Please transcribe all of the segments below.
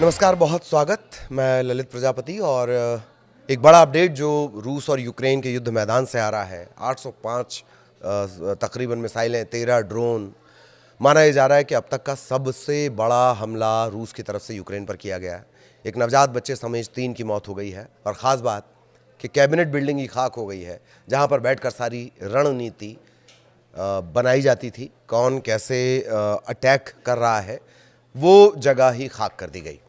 नमस्कार, बहुत स्वागत। मैं ललित प्रजापति और एक बड़ा अपडेट जो रूस और यूक्रेन के युद्ध मैदान से आ रहा है। 805 तकरीबन मिसाइलें, 13 ड्रोन। माना यह जा रहा है कि अब तक का सबसे बड़ा हमला रूस की तरफ से यूक्रेन पर किया गया है। एक नवजात बच्चे समेत 3 की मौत हो गई है और ख़ास बात कि कैबिनेट बिल्डिंग ही खाक हो गई है, जहां पर बैठकर सारी रणनीति बनाई जाती थी। कौन कैसे अटैक कर रहा है वो जगह ही खाक कर दी गई।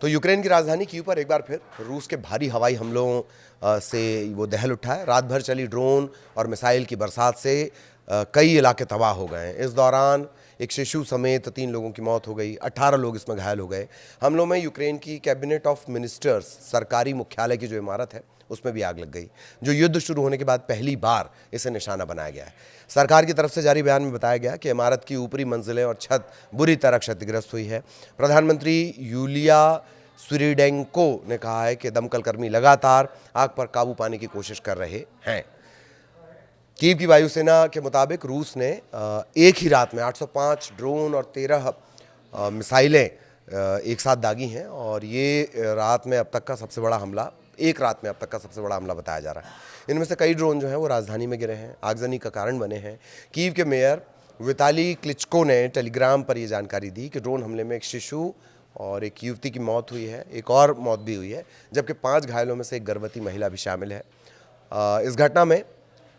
तो यूक्रेन की राजधानी कीव पर एक बार फिर रूस के भारी हवाई हमलों से वो दहल उठा है। रात भर चली ड्रोन और मिसाइल की बरसात से कई इलाके तबाह हो गए हैं। इस दौरान एक शिशु समेत 3 लोगों की मौत हो गई, 18 लोग इसमें घायल हो गए। हमलों में यूक्रेन की कैबिनेट ऑफ मिनिस्टर्स सरकारी मुख्यालय की जो इमारत है उसमें भी आग लग गई, जो युद्ध शुरू होने के बाद पहली बार इसे निशाना बनाया गया है। सरकार की तरफ से जारी बयान में बताया गया कि इमारत की ऊपरी मंजिलें और छत बुरी तरह क्षतिग्रस्त हुई है। प्रधानमंत्री यूलिया स्विरिडेंको ने कहा है कि दमकल कर्मी लगातार आग पर काबू पाने की कोशिश कर रहे हैं। कीव की वायुसेना के मुताबिक रूस ने एक ही रात में 805 ड्रोन और 13 मिसाइलें एक साथ दागी हैं और ये रात में अब तक का सबसे बड़ा हमला, एक रात में अब तक का सबसे बड़ा हमला बताया जा रहा है। इनमें से कई ड्रोन जो हैं वो राजधानी में गिरे हैं, आगजनी का कारण बने हैं। कीव के मेयर विताली क्लिचको ने टेलीग्राम पर यह जानकारी दी कि ड्रोन हमले में एक शिशु और एक युवती की मौत हुई है, एक और मौत भी हुई है, जबकि 5 घायलों में से एक गर्भवती महिला भी शामिल है। इस घटना में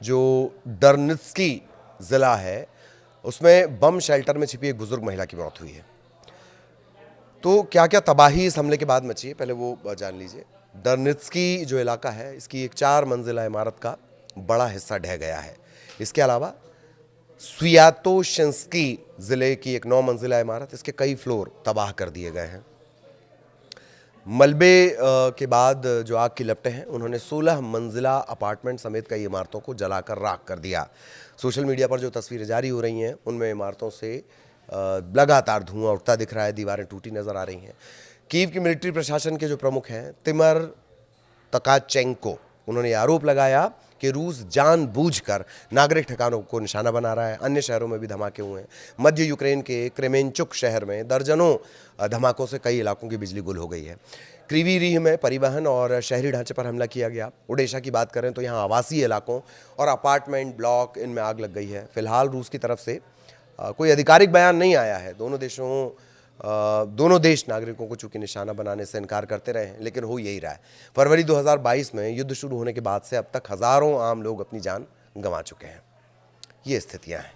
जो डर्नित्स्की ज़िला है उसमें बम शेल्टर में छिपी एक बुजुर्ग महिला की मौत हुई है। तो क्या क्या तबाही इस हमले के बाद मची है, पहले वो जान लीजिए। डर्नित्स्की जो इलाका है, इसकी एक 4 मंजिला इमारत का बड़ा हिस्सा ढह गया है। इसके अलावा स्वियातोशिंस्की ज़िले की एक 9 मंजिला इमारत, इसके कई फ्लोर तबाह कर दिए गए हैं। मलबे के बाद जो आग की लपटें हैं उन्होंने 16 मंजिला अपार्टमेंट समेत कई इमारतों को जलाकर राख कर दिया। सोशल मीडिया पर जो तस्वीरें जारी हो रही हैं उनमें इमारतों से लगातार धुआं उठता दिख रहा है, दीवारें टूटी नजर आ रही हैं। कीव की मिलिट्री प्रशासन के जो प्रमुख हैं तिमर तकाचेंको, उन्होंने आरोप लगाया कि रूस जानबूझकर नागरिक ठिकानों को निशाना बना रहा है। अन्य शहरों में भी धमाके हुए हैं। मध्य यूक्रेन के क्रेमेंचुक शहर में दर्जनों धमाकों से कई इलाकों की बिजली गुल हो गई है। क्रीवी रीह में परिवहन और शहरी ढांचे पर हमला किया गया। ओडेशा की बात करें तो यहाँ आवासीय इलाकों और अपार्टमेंट ब्लॉक इनमें आग लग गई है। फिलहाल रूस की तरफ से कोई आधिकारिक बयान नहीं आया है। दोनों देश नागरिकों को चूंकि निशाना बनाने से इनकार करते रहे हैं, लेकिन हो यही रहा है। फरवरी 2022 में युद्ध शुरू होने के बाद से अब तक हजारों आम लोग अपनी जान गंवा चुके हैं। ये स्थितियां हैं।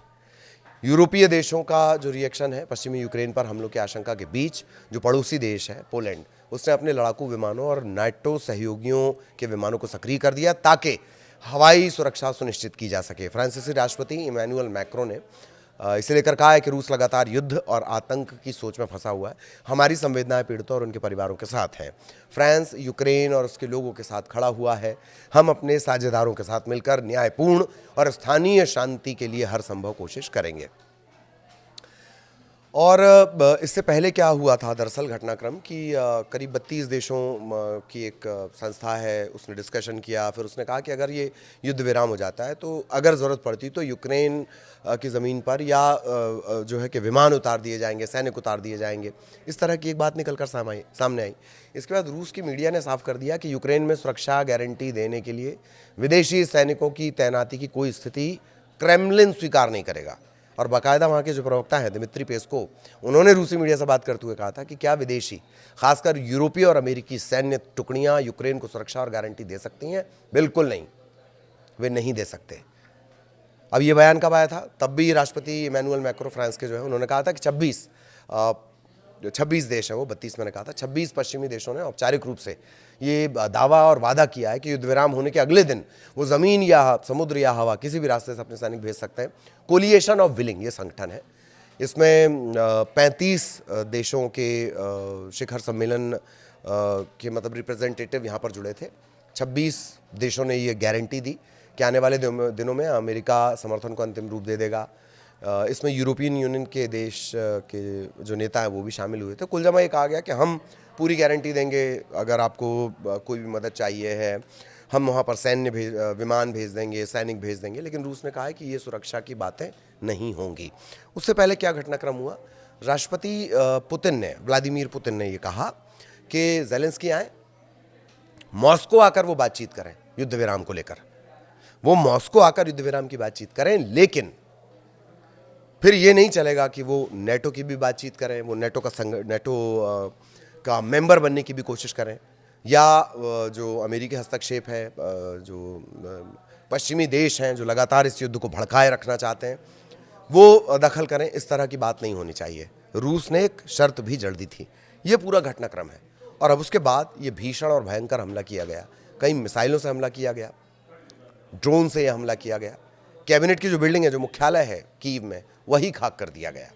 यूरोपीय देशों का जो रिएक्शन है पश्चिमी यूक्रेन पर हमलों की आशंका के बीच, जो पड़ोसी देश है पोलैंड, उसने अपने लड़ाकू विमानों और नाटो सहयोगियों के विमानों को सक्रिय कर दिया ताकि हवाई सुरक्षा सुनिश्चित की जा सके। फ्रांसीसी राष्ट्रपति इमैनुअल मैक्रों ने इसे लेकर कहा है कि रूस लगातार युद्ध और आतंक की सोच में फंसा हुआ है। हमारी संवेदनाएं पीड़ितों और उनके परिवारों के साथ हैं। फ्रांस यूक्रेन और उसके लोगों के साथ खड़ा हुआ है। हम अपने साझेदारों के साथ मिलकर न्यायपूर्ण और स्थानीय शांति के लिए हर संभव कोशिश करेंगे। और इससे पहले क्या हुआ था दरअसल घटनाक्रम कि करीब 32 देशों की एक संस्था है, उसने डिस्कशन किया। फिर उसने कहा कि अगर ये युद्ध विराम हो जाता है तो अगर ज़रूरत पड़ती तो यूक्रेन की ज़मीन पर या जो है कि विमान उतार दिए जाएंगे, सैनिक उतार दिए जाएंगे। इस तरह की एक बात निकल कर सामने आई। इसके बाद रूस की मीडिया ने साफ कर दिया कि यूक्रेन में सुरक्षा गारंटी देने के लिए विदेशी सैनिकों की तैनाती की कोई स्थिति क्रेमलिन स्वीकार नहीं करेगा। और बाकायदा वहाँ के जो प्रवक्ता हैं दिमित्री पेस्कोव, उन्होंने रूसी मीडिया से बात करते हुए कहा था कि क्या विदेशी, खासकर यूरोपीय और अमेरिकी सैन्य टुकड़ियाँ यूक्रेन को सुरक्षा और गारंटी दे सकती हैं? बिल्कुल नहीं, वे नहीं दे सकते। अब ये बयान कब आया था? तब भी राष्ट्रपति इमैनुअल मैक्रो फ्रांस के जो है उन्होंने कहा था कि 26 देश है, वो 32 मैंने कहा था, 26 पश्चिमी देशों ने औपचारिक रूप से ये दावा और वादा किया है कि युद्ध विराम होने के अगले दिन वो ज़मीन या समुद्र या हवा किसी भी रास्ते से अपने सैनिक भेज सकते हैं। कोलिएशन ऑफ विलिंग ये संगठन है। इसमें 35 देशों के शिखर सम्मेलन के मतलब रिप्रेजेंटेटिव यहाँ पर जुड़े थे। 26 देशों ने ये गारंटी दी कि आने वाले दिनों में अमेरिका समर्थन को अंतिम रूप दे देगा। इसमें यूरोपियन यूनियन के देश के जो नेता हैं वो भी शामिल हुए थे। कुल जमा ये कहा गया कि हम पूरी गारंटी देंगे, अगर आपको कोई भी मदद चाहिए है हम वहाँ पर विमान भेज देंगे, सैनिक भेज देंगे। लेकिन रूस ने कहा है कि ये सुरक्षा की बातें नहीं होंगी। उससे पहले क्या घटनाक्रम हुआ? राष्ट्रपति व्लादिमीर पुतिन ने ये कहा कि ज़ेलेंस्की आए, मॉस्को आकर वो बातचीत करें युद्ध विराम को लेकर, वो मॉस्को आकर युद्ध विराम की बातचीत करें, लेकिन फिर ये नहीं चलेगा कि वो नेटो की भी बातचीत करें, वो नेटो का मेंबर बनने की भी कोशिश करें, या जो अमेरिकी हस्तक्षेप है, जो पश्चिमी देश हैं जो लगातार इस युद्ध को भड़काए रखना चाहते हैं, वो दखल करें। इस तरह की बात नहीं होनी चाहिए। रूस ने एक शर्त भी जड़ दी थी। ये पूरा घटनाक्रम है और अब उसके बाद ये भीषण और भयंकर हमला किया गया। कई मिसाइलों से हमला किया गया, ड्रोन से यह हमला किया गया, कैबिनेट की जो बिल्डिंग है, जो मुख्यालय है कीव में, वही खाक कर दिया गया।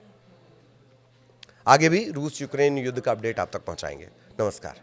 आगे भी रूस यूक्रेन युद्ध का अपडेट आप तक पहुंचाएंगे। नमस्कार।